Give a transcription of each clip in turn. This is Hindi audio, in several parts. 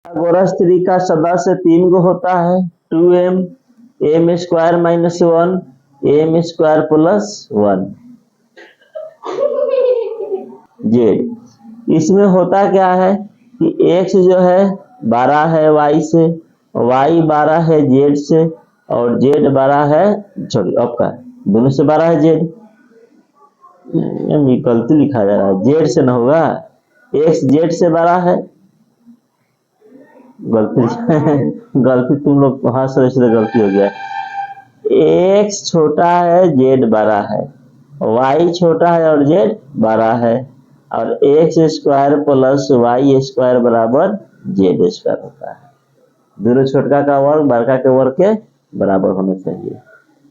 पाइथागोरस थ्री का सदस्य 3 गो होता है 2m m square minus 1 m square plus 1 Z. इसमें होता क्या है कि x जो है 12 है y से, y 12 है z से और z 12 है, सॉरी आपका दोनों से 12 है z। गलती लिखा जा रहा है, z से न होगा, x z से 12 है। गलती तुम लोग वहां से इसलिए गलती हो गया। x छोटा है z बड़ा है, y छोटा है और z बड़ा है और x square plus y square बराबर z स्क्वायर होता है। दोनों छोटका का वर्ग बड़का के वर्ग के बराबर होना चाहिए।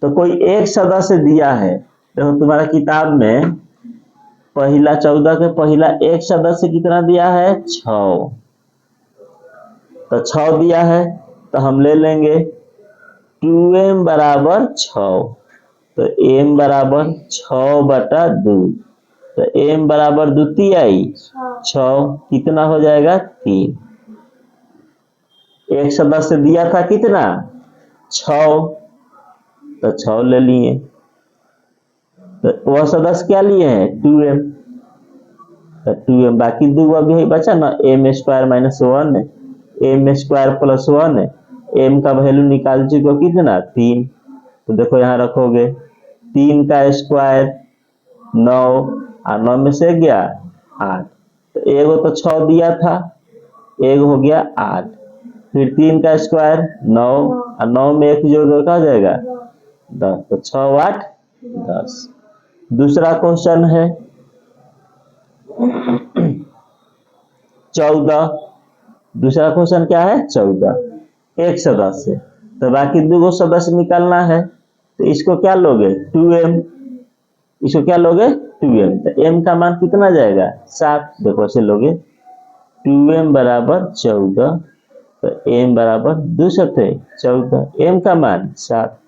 तो कोई एक सदस्य दिया है, देखो तो तुम्हारा किताब में पहला 14 के पहला एक सदस्य कितना दिया है 6, तो 6 दिया है तो हम ले लेंगे 2m बराबर 6, तो m बराबर 6/2, तो m बराबर द्वितीय आई 6, कितना हो जाएगा 3। एक सदस्य दिया था कितना 6, तो 6 ले लिए, तो वह सदस्य क्या लिए हैं 2m, तो 2m बाकी दो अभी बचा ना m square minus 1 m square plus 1, m का वैल्यू निकाल चुके हो कितना 3, तो देखो यहाँ रखोगे 3 का स्क्वायर 9 और 9 में से गया 8, तो एगो तो 6 दिया था, एक हो गया 8, फिर 3 का स्क्वायर 9 और 9 में एक जोड़ दो क्या हो जाएगा 10, तो 6 8 10। दूसरा क्वेश्चन है 14, दूसरा क्वेश्चन क्या है 14, एक सदस्य, तो बाकी दो सदस्य निकालना है, तो इसको क्या लोगे 2m, इसको क्या लोगे 2m, तो m का मान कितना जाएगा 7, देखो ऐसे लोगे 2m बराबर 14, तो m बराबर 2 सत्ते 14, m का मान 7।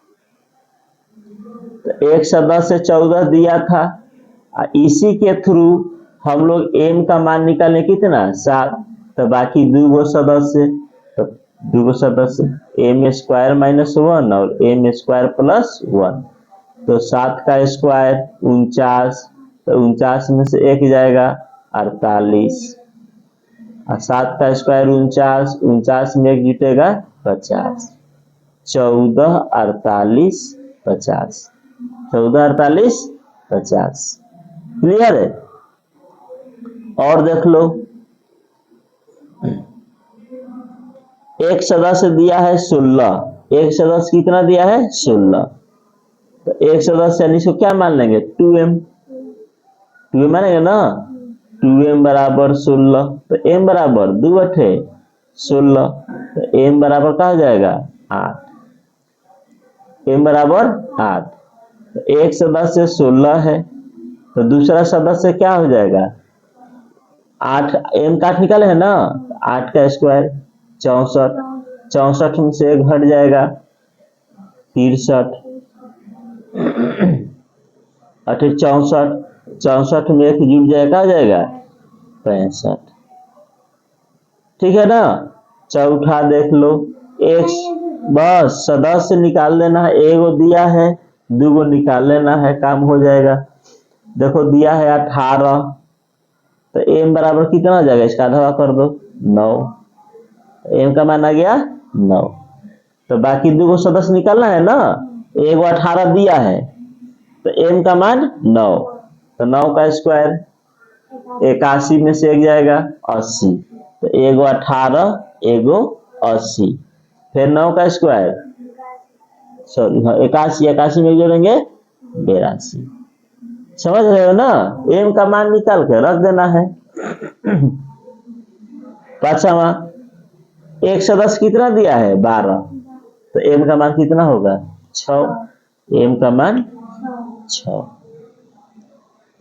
तो एक सदस्य 14 दिया था, इसी के थ्रू हम लोग m का मान निकालें कितना 7, तो बाकी दो सदस्य, तो दो सदस्य m स्क्वायर माइनस 1 और m स्क्वायर प्लस 1, तो 7 का स्क्वायर 49, तो 49 में से एक जाएगा 48 और 7 का स्क्वायर 49, 49 में एक जुटेगा 50, 14 48 50, 14 48 50। क्लियर है? और देख लो एक सदस्य दिया है 16, एक सदस्य कितना दिया है 16, तो एक सदस्य यानी इसको क्या मान लेंगे 2m, 2m मानेंगे ना, 2m बराबर 16, तो m बराबर 2 अठे 16, तो m बराबर क्या हो जाएगा 8, m बराबर 8, तो एक सदस्य 16 है, तो दूसरा सदस्य क्या हो जाएगा 8, m का 8 निकाले है ना, 8 का स्क्वायर 64, 64 में से एक घट जाएगा 63, 64, 64 में एक जुड़ जाएगा, आ जाएगा 65। ठीक है ना, चौथा देख लो, एक बस सदस्य निकाल लेना है, एगो दिया है दूगो निकाल लेना है, काम हो जाएगा। देखो दिया है 18, तो m बराबर कितना हो जाएगा, इसका आधा कर दो 9, m का मान आ गया 9, तो बाकी दो सदस्य निकालना है ना, एगो 18 दिया है तो m का मान 9, तो 9 का स्क्वायर 81 में से एक जाएगा 80, तो एगो 18 एगो 80, फिर 9 का स्क्वायर सॉरी 81, 81 में जोड़ेंगे 82। समझ रहे हो ना, m का मान निकाल के रख देना है। पांचवा एक सदस्य कितना दिया है 12, तो m का मान कितना होगा 6, m का मान 6,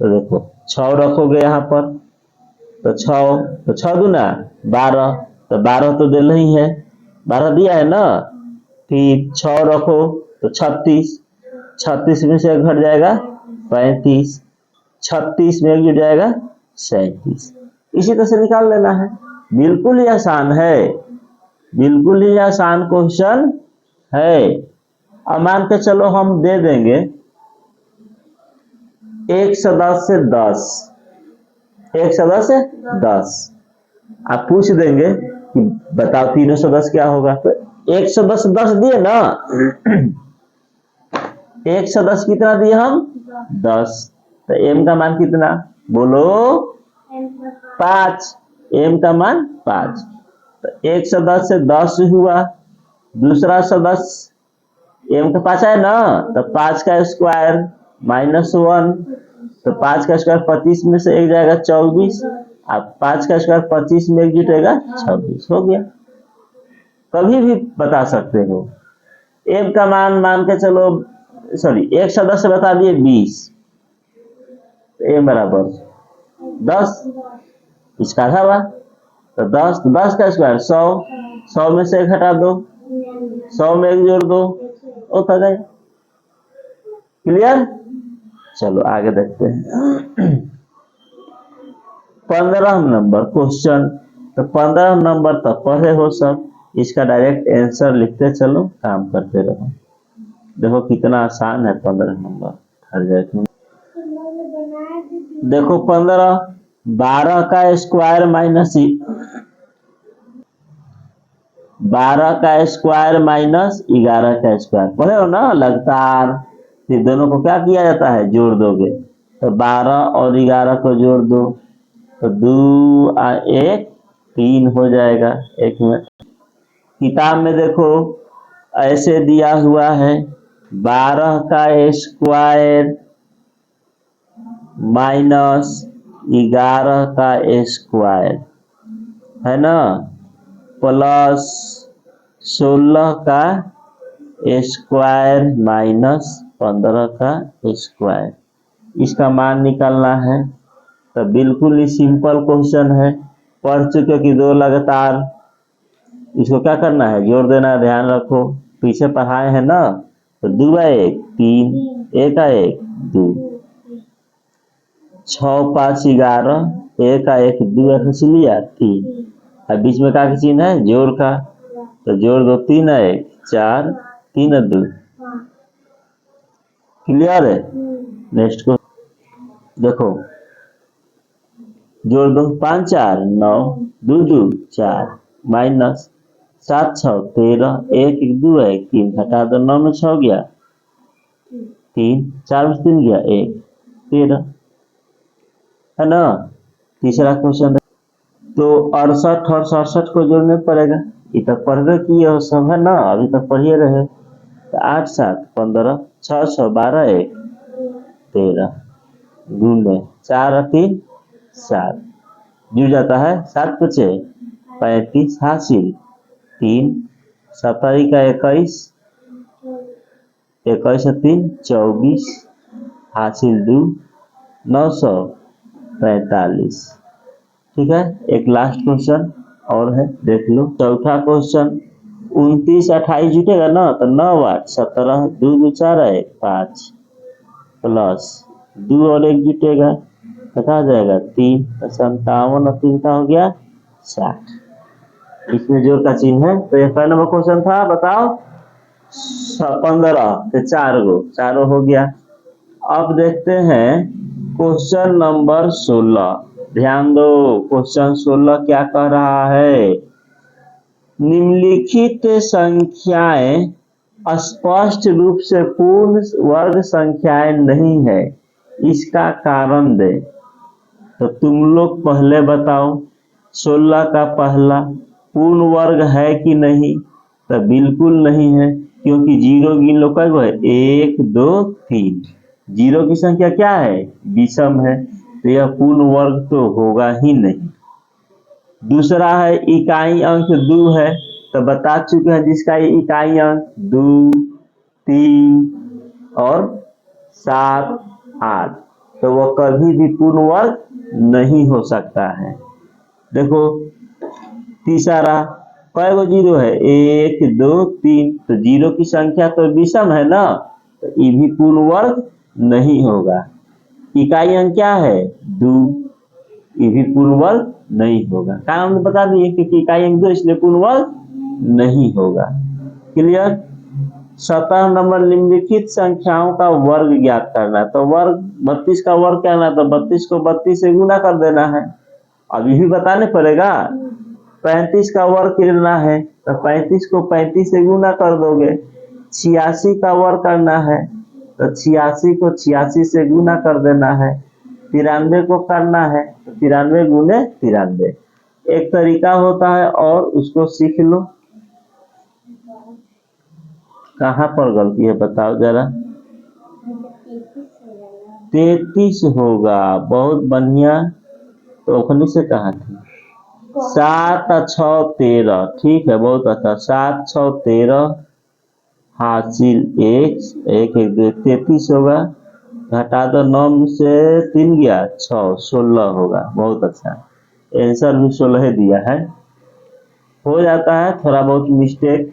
तो देखो 6 रखोगे यहाँ पर, तो 6 दूना 12, तो 12 तो दिल ही है, 12 दिया है ना, फिर 6 रखो तो 36, 36 में से घट जाएगा 35, 36 में जुड़ जाएगा 37, इसी तरह से निकाल लेना है। बिल्कुल ही आसान है, बिल्कुल ही आसान क्वेश्चन है। अब मान के चलो हम दे देंगे 1 सदस्य 10, 1 सदस्य 10, आप पूछ देंगे कि बताओ तीनों सदस्य क्या होगा, तो 1 सदस्य 10 दिए ना, 1 सदस्य कितना दिए हम 10, तो m का मान कितना बोलो 5, m का मान 5, तो 1 सदस्य 10 हुआ, दूसरा सदस्य m का 5 है ना, तो 5 का स्क्वायर -1, तो 5 का स्क्वायर 25 में से एक जाएगा 24, अब 5 का स्क्वायर 25 में एक जुटेगा 26, हो गया। कभी भी बता सकते हो। m का मान के चलो, सॉरी एक सदस्य बता दिए 20, m बराबर 10, इसका आधा हुआ, तो 10 का स्क्वायर 100, 100 में से एक हटा दो, 100 में एक जोड़ दो, होता जाए। क्लियर? चलो आगे देखते हैं। 15 नंबर क्वेश्चन, तो 15 नंबर तक पढ़े हो सब, इसका डायरेक्ट आंसर लिखते चलो, काम करते रहो। देखो कितना आसान है 15 नंबर। हर जगह देखो 15, 12 का स्क्वायर माइनस 12 का स्क्वायर माइनस 11 का स्क्वायर पढ़े हो ना लगातार, फिर दोनों को क्या किया जाता है, जोड़ दोगे, तो 12 और 11 को जोड़ दो, तो 2 और 1 3 हो जाएगा। एक मिनट, किताब में देखो ऐसे दिया हुआ है 12 का स्क्वायर माइनस 11 का स्क्वायर है ना, प्लस 16 का स्क्वायर माइनस 15 का स्क्वायर, इसका मान निकालना है। तो बिल्कुल ही सिंपल क्वेश्चन है, पढ़ चुके कि दो लगातार, इसको क्या करना है, जोड़ देना है, ध्यान रखो पीछे पढ़ाए हैं ना, तो 2 का 1 3, 1 का 1 2, 6 5 11, 1 का 1 2 ऐसे लिया 3, अब बीच में क्या चिन्ह है, जोड़ का, तो जोड़ दो, 3 1 4, 3 2, क्लियर है। नेक्स्ट को देखो, जोड़ दो, 5 4 9, 2 2 4, माइनस 7 6 13, 1 1 2 1 3, हटा दो, 9 में 6 गया 3, 4 में 3 गया 1, 13 है ना। तीसरा क्वेश्चन, तो 68 और 67 को जोड़ने पड़ेगा, ये तक पढ़वे किए हो सब है ना, अभी तक पढ़िए रहे, तो 8 7 15, 6 6 12 1 13, गुणे 4 3 7, जुड़ जाता है 7 5 35, हासिल 3, 17 का 21, 21 3 24, हासिल 2, 945। ठीक है, एक लास्ट क्वेश्चन और है, देख लो। चौथा क्वेश्चन, 29 28 जुटेगा ना, तो 9 8 17, 2 2 4 1 5, प्लस 2 और 1 जुटेगा, बता जाएगा 3, 57 और 3 का हो गया 60, इसमें जोड़ का चिन्ह है। तो ये पहला नंबर क्वेश्चन था, बताओ 15 के 4 गो, चारों हो गया। अब देखते हैं क्वेश्चन नंबर 16, ध्यान दो क्वेश्चन 16 क्या कह रहा है, निम्नलिखित संख्याएं स्पष्ट रूप से पूर्ण वर्ग संख्याएं नहीं है, इसका कारण दे। तो तुम लोग पहले बताओ 16 का पहला पूर्ण वर्ग है कि नहीं, तो बिल्कुल नहीं है, क्योंकि जीरो गिन लो, कई है 1 2 3, जीरो की संख्या क्या है, विषम है, तो यह पूर्ण वर्ग तो होगा ही नहीं। दूसरा है इकाई अंक 2 है, तो बता चुके हैं जिसका इकाई अंक 2 3 और 7 8, तो वह कभी भी पूर्ण वर्ग नहीं हो सकता है। देखो तीसरा, कई गो जीरो है, 1 2 3, तो जीरो की संख्या तो विषम है ना, तो ये भी पूर्ण वर्ग नहीं होगा। इकाई अंक क्या है 2, ये भी पूर्ण वर्ग नहीं होगा, कारण बता दिए क्योंकि इकाई अंक 2 इसलिए पूर्ण वर्ग नहीं होगा। क्लियर। 17 नंबर निम्नलिखित संख्याओं का वर्ग ज्ञात करना है। तो वर्ग 32 का वर्ग क्या है, तो 32 को 32 से गुना कर देना है। अब यही बताने पड़ेगा। 35 का वर्ग करना है तो 35 को 35 से गुना कर दोगे। 86 का वर्ग करना है तो 86 को 86 से गुना कर देना है। 93 को करना है तो 93 गुने 93। एक तरीका होता है और उसको सीख लो। कहाँ पर गलती है बताओ जरा। 33 होगा, बहुत बढ़िया। तो ओखनी से कहा थी 7 और 6 13। ठीक है, बहुत अच्छा। 7 6 13 हासिल 1 1 1 2 33 होगा। घटा दो, 9 से 3 गया 6 16 होगा। बहुत अच्छा, आंसर भी 16 दिया है। हो जाता है थोड़ा बहुत मिस्टेक।